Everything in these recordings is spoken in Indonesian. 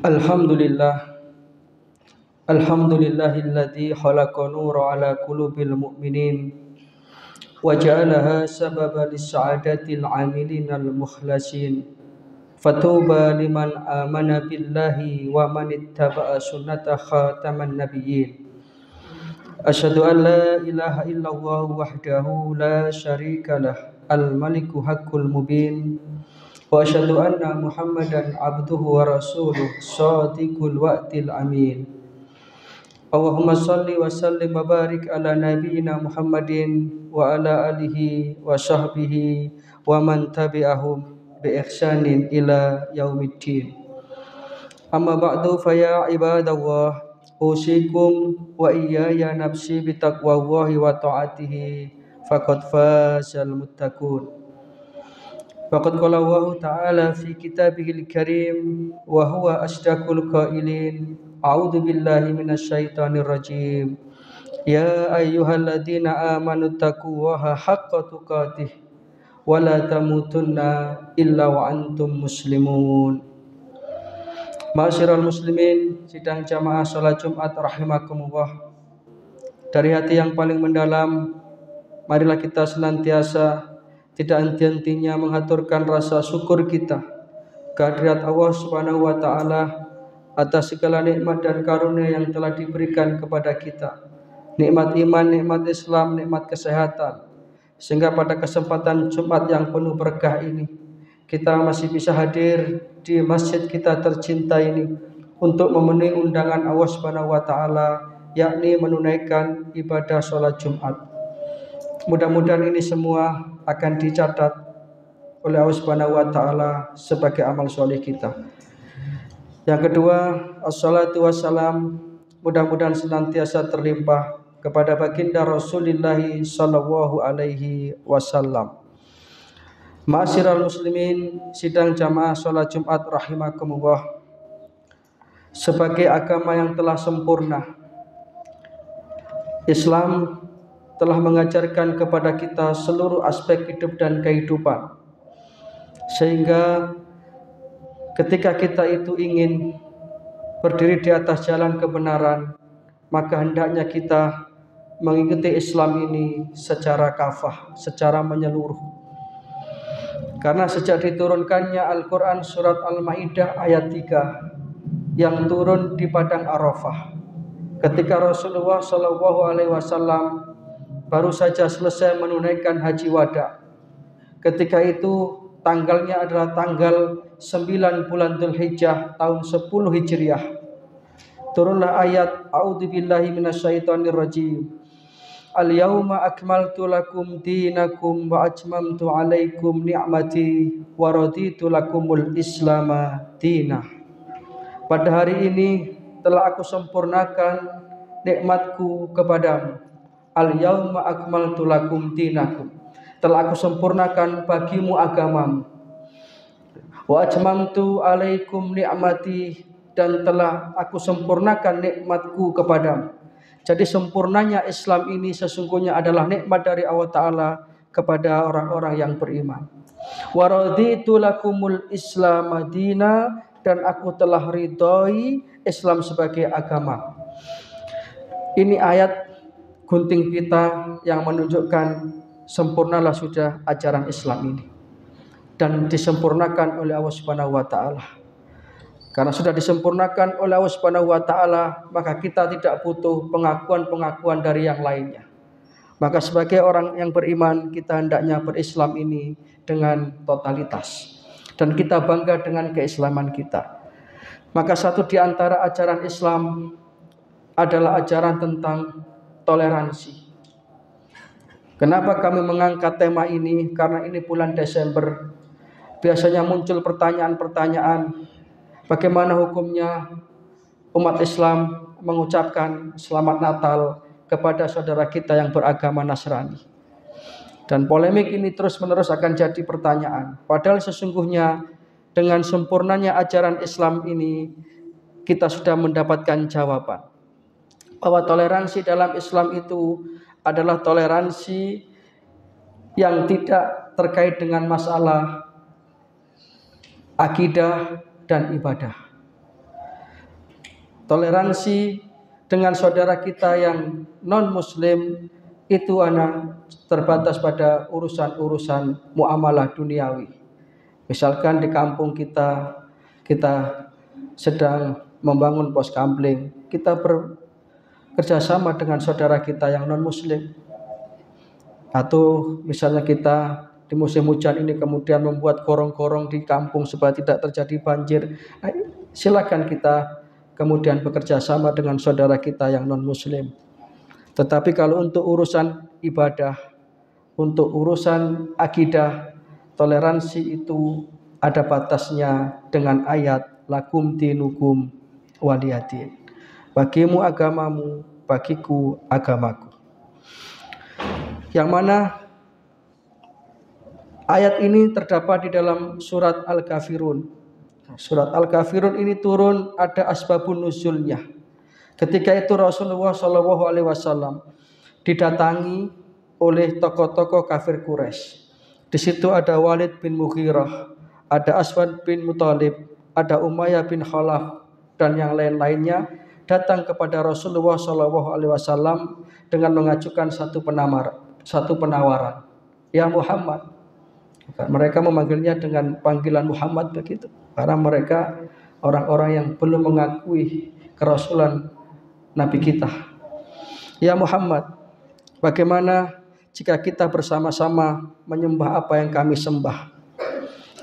Alhamdulillah, alhamdulillahilladzi khalaqa nura ala qulubil mu'minin wa ja'alaha sababa lis-sa'adatil 'amilin al-mukhlasin. Fatuba liman amana billahi wa man ittaba'a sunnata khataman nabiyyin. Asyhadu an la ilaha illallah wahdahu la syarika lah, al-maliku haqqul mubin. Wa asyhadu anna Muhammadan abduhu wa rasuluh shadiqul wa'dil amin. Allahumma salli wa sallim wa barik ala nabiyyina Muhammadin wa ala alihi wa sahbihi wa man tabi'ahum bi ihsanin ila yaumiddin. Amma ba'du fa ya ibadallah, usikum wa iyaya nafsi bi taqwallahi wa ta'atihi faqad fazal muttaqun. Faqad qala Allah ta'ala fi kitabihil karim wa huwa asdaqul qailin. A'udzu billahi minasyaitonir rajim. Ya ayyuhalladzina amanu taqullaha haqqa tuqatih wa la tamutunna illa wa antum muslimun. Ma'asyiral muslimin, sidang jamaah salat Jumat rahimakumullah. Dari hati yang paling mendalam, marilah kita senantiasa tidak henti-hentinya mengaturkan rasa syukur kita kehadirat Allah Subhanahu wa taala atas segala nikmat dan karunia yang telah diberikan kepada kita. Nikmat iman, nikmat Islam, nikmat kesehatan. Sehingga pada kesempatan Jumat yang penuh berkah ini, kita masih bisa hadir di masjid kita tercinta ini untuk memenuhi undangan Allah Subhanahu wa taala, yakni menunaikan ibadah sholat Jumat. Mudah-mudahan ini semua akan dicatat oleh Allah Subhanahu wa taala sebagai amal soleh kita. Yang kedua, assalatu wassalam, mudah-mudahan senantiasa terlimpah kepada baginda Rasulullah sallallahu alaihi wasallam. Ma'asyiral muslimin, sidang jamaah salat Jumat rahimakumullah. Sebagai agama yang telah sempurna, Islam telah mengajarkan kepada kita seluruh aspek hidup dan kehidupan. Sehingga ketika kita itu ingin berdiri di atas jalan kebenaran, maka hendaknya kita mengikuti Islam ini secara kafah, secara menyeluruh. Karena sejak diturunkannya Al-Quran surat Al-Ma'idah ayat 3 yang turun di padang Arafah, ketika Rasulullah SAW baru saja selesai menunaikan haji wada. Ketika itu tanggalnya adalah tanggal 9 bulan Dzulhijjah tahun 10 Hijriah. Turunlah ayat A'udzubillahi minasyaitonir rajim. Al-yauma akmaltu lakum dinakum wa atmamtu 'alaikum ni'mati wa raditu lakumul islama dinah. Pada hari ini telah aku sempurnakan nikmatku kepadamu. Al-yauma akmaltu lakum dinakum, telah aku sempurnakan bagimu agamamu. Wa atmamtu 'alaikum ni'mati, dan telah aku sempurnakan nikmatku kepadamu. Jadi sempurnanya Islam ini sesungguhnya adalah nikmat dari Allah Ta'ala kepada orang-orang yang beriman. Wa raditu lakumul islam madina, dan aku telah ridhoi Islam sebagai agama. Ini ayat gunting pita yang menunjukkan sempurnalah sudah ajaran Islam ini, dan disempurnakan oleh Allah Subhanahu wa taala. Karena sudah disempurnakan oleh Allah Subhanahu wa taala, maka kita tidak butuh pengakuan-pengakuan dari yang lainnya. Maka sebagai orang yang beriman, kita hendaknya berislam ini dengan totalitas, dan kita bangga dengan keislaman kita. Maka satu di antara ajaran Islam adalah ajaran tentang toleransi. Kenapa kami mengangkat tema ini? Karena ini bulan Desember. Biasanya muncul pertanyaan-pertanyaan, bagaimana hukumnya umat Islam mengucapkan selamat Natal kepada saudara kita yang beragama Nasrani. Dan polemik ini terus-menerus akan jadi pertanyaan. Padahal sesungguhnya dengan sempurnanya ajaran Islam ini, kita sudah mendapatkan jawaban. Bahwa toleransi dalam Islam itu adalah toleransi yang tidak terkait dengan masalah akidah dan ibadah. toleransi dengan saudara kita yang non-muslim itu terbatas pada urusan-urusan muamalah duniawi. Misalkan di kampung kita sedang membangun pos kamling, kita bekerjasama dengan saudara kita yang non-muslim. Atau misalnya kita di musim hujan ini kemudian membuat gorong-gorong di kampung supaya tidak terjadi banjir. Silakan kita kemudian bekerja sama dengan saudara kita yang non-muslim. Tetapi kalau untuk urusan ibadah, untuk urusan akidah, toleransi itu ada batasnya dengan ayat lakum dinukum waliyadin. Bagimu agamamu, bagiku agamaku. Yang mana ayat ini terdapat di dalam surat Al-Kafirun. Surat Al-Kafirun ini turun ada asbabun nuzulnya. Ketika itu Rasulullah SAW didatangi oleh tokoh-tokoh kafir Quraisy. Di situ ada Walid bin Mughirah, ada Aswad bin Muthalib, ada Umayyah bin Khalaf dan yang lain-lainnya datang kepada Rasulullah SAW dengan mengajukan satu penawaran. Ya Muhammad. Mereka memanggilnya dengan panggilan Muhammad begitu. Karena mereka orang-orang yang belum mengakui kerasulan Nabi kita. Ya Muhammad, bagaimana jika kita bersama-sama menyembah apa yang kami sembah?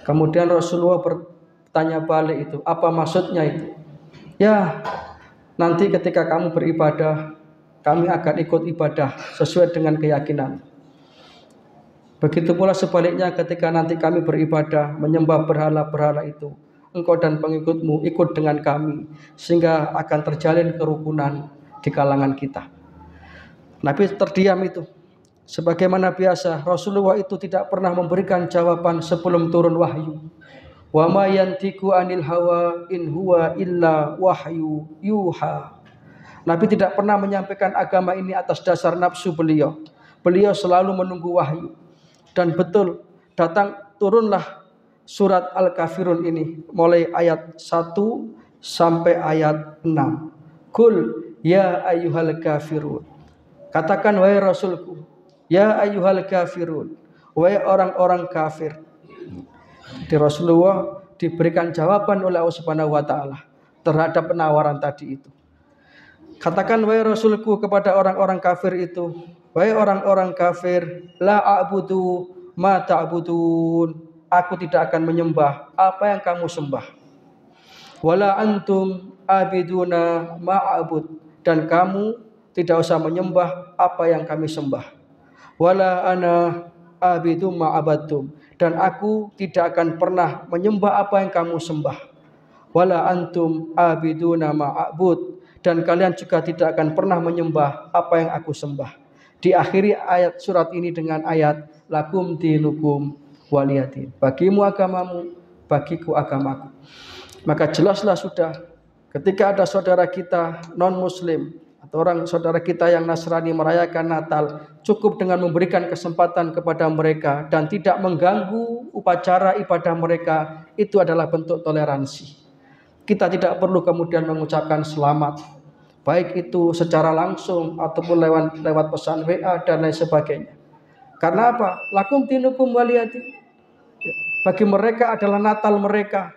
Kemudian Rasulullah bertanya balik itu, apa maksudnya itu? Ya, nanti ketika kamu beribadah, kami akan ikut ibadah sesuai dengan keyakinan. Begitu pula sebaliknya ketika nanti kami beribadah, menyembah berhala-berhala itu, engkau dan pengikutmu ikut dengan kami, sehingga akan terjalin kerukunan di kalangan kita. Nabi terdiam itu. Sebagaimana biasa, Rasulullah itu tidak pernah memberikan jawaban sebelum turun wahyu. Wa ma yantiqu anil hawa in huwa illa wahyu yuha. Nabi tidak pernah menyampaikan agama ini atas dasar nafsu beliau. Beliau selalu menunggu wahyu. Dan betul turunlah surat Al-Kafirun ini mulai ayat 1 sampai ayat 6. Qul ya ayyuhal kafirun. Katakan wahai Rasulku, ya ayyuhal kafirun, wahai orang-orang kafir. Di Rasulullah diberikan jawaban oleh Allah Subhanahu wa taala terhadap penawaran tadi itu. Katakan wahai Rasulku kepada orang-orang kafir itu, wahai orang-orang kafir, la a'budu ma ta'budun. Aku tidak akan menyembah apa yang kamu sembah. Wala antum abiduna ma'abud. Dan kamu tidak usah menyembah apa yang kami sembah. Wala ana abidu ma'abadtum. Dan aku tidak akan pernah menyembah apa yang kamu sembah. Wala antum abiduna ma'abud. Dan kalian juga tidak akan pernah menyembah apa yang aku sembah. Diakhiri ayat surat ini dengan ayat lakum dinukum waliyadin. Bagimu agamamu, bagiku agamaku. Maka jelaslah sudah ketika ada saudara kita non-muslim atau orang saudara kita yang Nasrani merayakan Natal, cukup dengan memberikan kesempatan kepada mereka dan tidak mengganggu upacara ibadah mereka, itu adalah bentuk toleransi. Kita tidak perlu kemudian mengucapkan selamat, baik itu secara langsung ataupun lewat pesan WA dan lain sebagainya. Karena apa? Lakum dinukum waliyadin. Bagi mereka adalah Natal mereka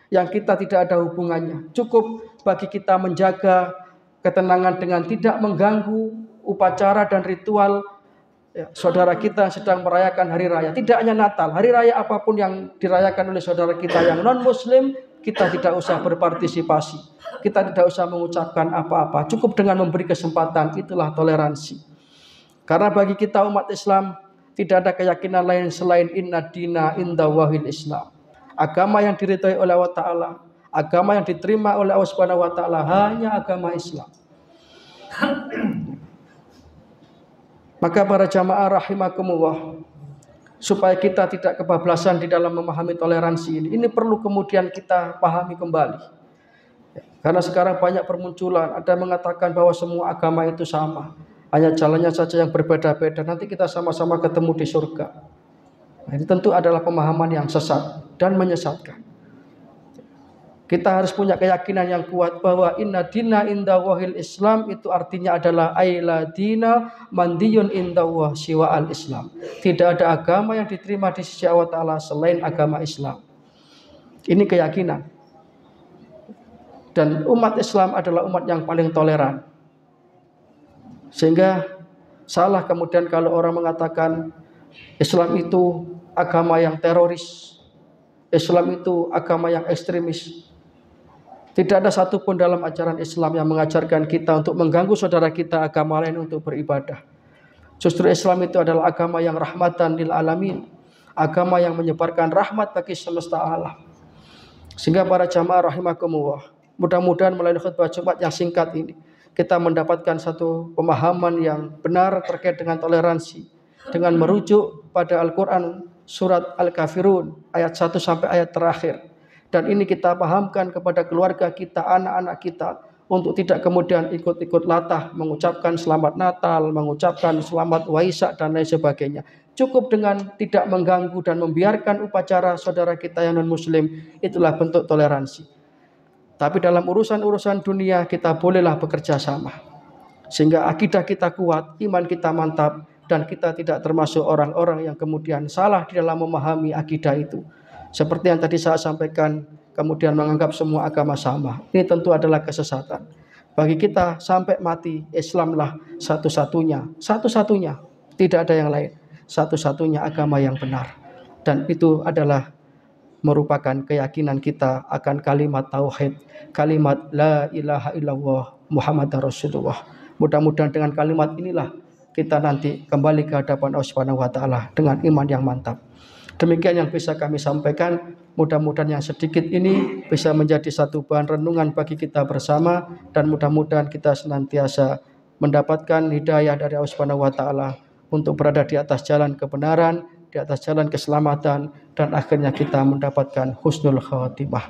yang kita tidak ada hubungannya. Cukup bagi kita menjaga ketenangan dengan tidak mengganggu upacara dan ritual saudara kita sedang merayakan hari raya. Tidak hanya Natal, hari raya apapun yang dirayakan oleh saudara kita yang non-muslim, kita tidak usah berpartisipasi. Kita tidak usah mengucapkan apa-apa. Cukup dengan memberi kesempatan, itulah toleransi. Karena bagi kita umat Islam, tidak ada keyakinan lain selain inna dina indallahil Islam. Agama yang diridhai oleh Allah Ta'ala, agama yang diterima oleh Allah Subhanahu wa Ta'ala hanya agama Islam. Maka para jamaah rahimakumullah, supaya kita tidak kebablasan di dalam memahami toleransi ini perlu kemudian kita pahami kembali. Karena sekarang banyak permunculan, ada yang mengatakan bahwa semua agama itu sama, hanya jalannya saja yang berbeda-beda, nanti kita sama-sama ketemu di surga. Nah, ini tentu adalah pemahaman yang sesat dan menyesatkan. Kita harus punya keyakinan yang kuat bahwa inna dina indallahil Islam, itu artinya adalah aila dina mandiyun indallah siwa al Islam. Tidak ada agama yang diterima di sisi Allah Ta'ala selain agama Islam. Ini keyakinan. Dan umat Islam adalah umat yang paling toleran. Sehingga salah kemudian kalau orang mengatakan Islam itu agama yang teroris, Islam itu agama yang ekstremis. Tidak ada satupun dalam ajaran Islam yang mengajarkan kita untuk mengganggu saudara kita agama lain untuk beribadah. Justru Islam itu adalah agama yang rahmatan lil alamin, agama yang menyebarkan rahmat bagi semesta alam. Sehingga para jamaah rahimakumullah, mudah-mudahan melalui khutbah Jumat yang singkat ini kita mendapatkan satu pemahaman yang benar terkait dengan toleransi dengan merujuk pada Al-Quran surat Al-Kafirun ayat 1 sampai ayat terakhir. Dan ini kita pahamkan kepada keluarga kita, anak-anak kita, untuk tidak kemudian ikut-ikut latah mengucapkan selamat Natal, mengucapkan selamat Waisak dan lain sebagainya. Cukup dengan tidak mengganggu dan membiarkan upacara saudara kita yang non-muslim, itulah bentuk toleransi. Tapi dalam urusan-urusan dunia kita bolehlah bekerja sama. Sehingga akidah kita kuat, iman kita mantap, dan kita tidak termasuk orang-orang yang kemudian salah di dalam memahami akidah itu. Seperti yang tadi saya sampaikan, kemudian menganggap semua agama sama. Ini tentu adalah kesesatan. Bagi kita sampai mati, Islamlah satu-satunya, tidak ada yang lain, satu-satunya agama yang benar. Dan itu adalah merupakan keyakinan kita akan kalimat tauhid, kalimat la ilaha illallah Muhammadar Rasulullah. Mudah-mudahan dengan kalimat inilah kita nanti kembali ke hadapan Allah Subhanahu wa taala dengan iman yang mantap. Demikian yang bisa kami sampaikan. Mudah-mudahan yang sedikit ini bisa menjadi satu bahan renungan bagi kita bersama, dan mudah-mudahan kita senantiasa mendapatkan hidayah dari Allah Subhanahu wa taala untuk berada di atas jalan kebenaran, di atas jalan keselamatan, dan akhirnya kita mendapatkan husnul khatimah.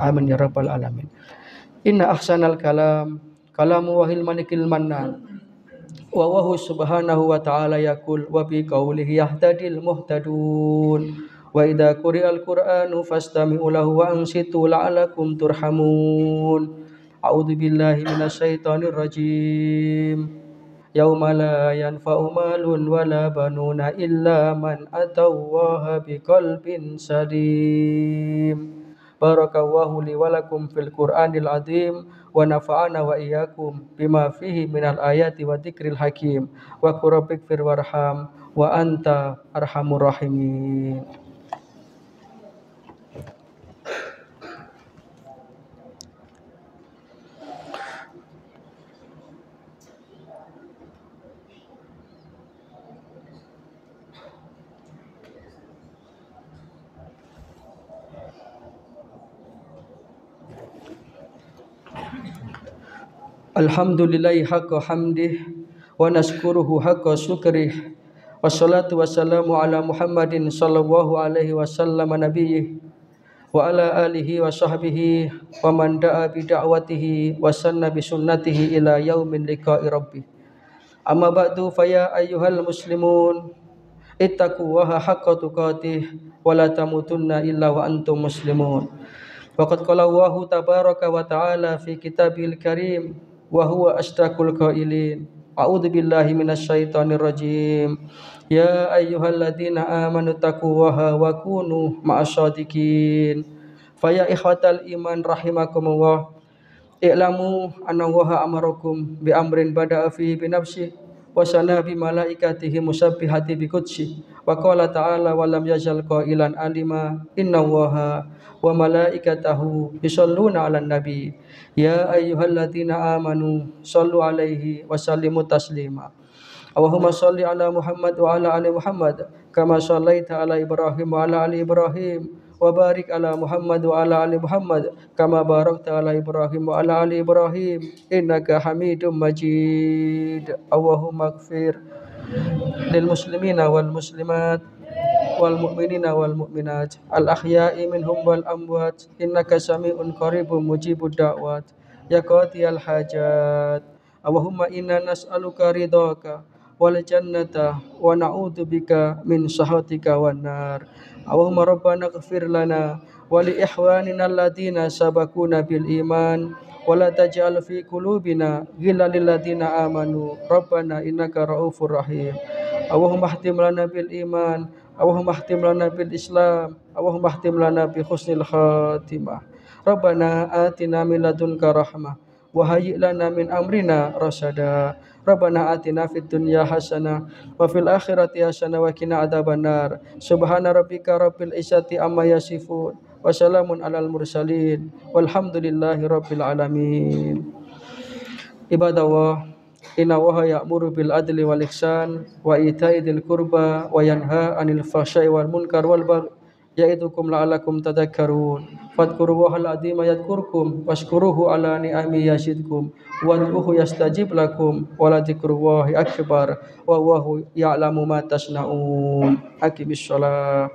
Amin ya rabbal alamin. Inna ahsanal kalam kalamu wahil malikil mannan wa wahu subhanahu wa ta'ala yakul wa bi qawlihi yahtadil muhtadun wa idha quri'al qur'anu fastami'u lahu wa ansitu la'alakum turhamun. A'udzu billahi minasyaitonir rajim. Yauma la yanfa'u malun wala banuna illa man atallaha biqalbin salim. Barakallahu li wa lakum fil Qur'anil azim wa nafa'ana wa iyyakum bima fihi minal ayati wa dzikril hakim wa qur rabbikfir warham wa anta arhamur rahimin. Alhamdulillahi haqqa hamdih wa naskuruhu haqqa syukrih, wassalatu wassalamu ala Muhammadin sallallahu alaihi wasallam nabiyyih wa ala alihi wa sahbihi wa man da'a bi da'watihi wa sanna bi sunnatihi ila yaumin liqa'i rabbih. Amma ba'du, faya ayyuhal muslimun ittaqullaha haqqa tuqatih wa la tamutunna illa wa antum muslimun. Waqad qala Allahu tabaraka wa ta'ala fi kitabil karim wa huwa asdaqul qailin. A'udzu billahi minasyaitonir rajim. Ya ayyuhalladzina amanu taqullaha wa kunu ma'asyadiqin. Fa ya ikhwatal iman rahimakumullah, i'lamu anna Allaha amarakum bi amrin bada'a fihi bi nafsihi wa sana bi malaikatihi musabbihati bi qudsi wa qala ta'ala wa lam yazal qailan alima inna Allaha wa malaikatahu yusholluna 'alan nabi ya ayyuhalladzina amanu shallu 'alaihi wa sallimu taslima. Allahumma shalli 'ala Muhammad wa 'ala ali Muhammad kama shallaita 'ala Ibrahim wa 'ala ali Ibrahim wa barik 'ala Muhammad wa 'ala ali Muhammad kama barakta 'ala Ibrahim wa 'ala ali Ibrahim innaka Hamidum Majid. Allahumma ighfir lil muslimina wal muslimat wal mu'minina wal mu'minat al ahya'i minhum wal amwat innaka sami'un qaribun mujibud da'wat ya qadiyal hajat. Allahumma inna nas'aluka ridhaka wal jannata wa na'udzu bika min sakhatika wan nar. Allahumma rabbana ighfir lana wa li ikhwanina alladziina sabaquna bil iman wa la taj'al fi qulubina ghillan lil ladziina amanu rabbana innaka ra'ufur rahim. Allahumma ihtim lana bil iman, Allahumma ihtim lana bil Islam, Allahumma ihtim lana bi husnil khatimah. Rabbana atina min ladunka rahmah wa hayyi' lana min amrina rasyada. Rabbana atina fid dunya hasanah wa fil akhirati hasanah wa qina adzabannar. Subhana rabbika rabbil izzati amma yasifun wa salamun alal mursalin walhamdulillahi rabbil alamin. Ibadallah, inna Allaha ya'muru bil adli wal ihsan wa ita'i dzil qurba wa yanha 'anil fahsya'i wal munkar wal baghi ya'idukum la'allakum tadhakkarun. Fadhkurullahal 'azima yadhkurkum washkuruhu 'ala ni'ami yazidkum wad'uhu yastajib lakum wa la dzikrullahi akbar wallahu ya'lamu ma tasna'un. Aqimis shalah.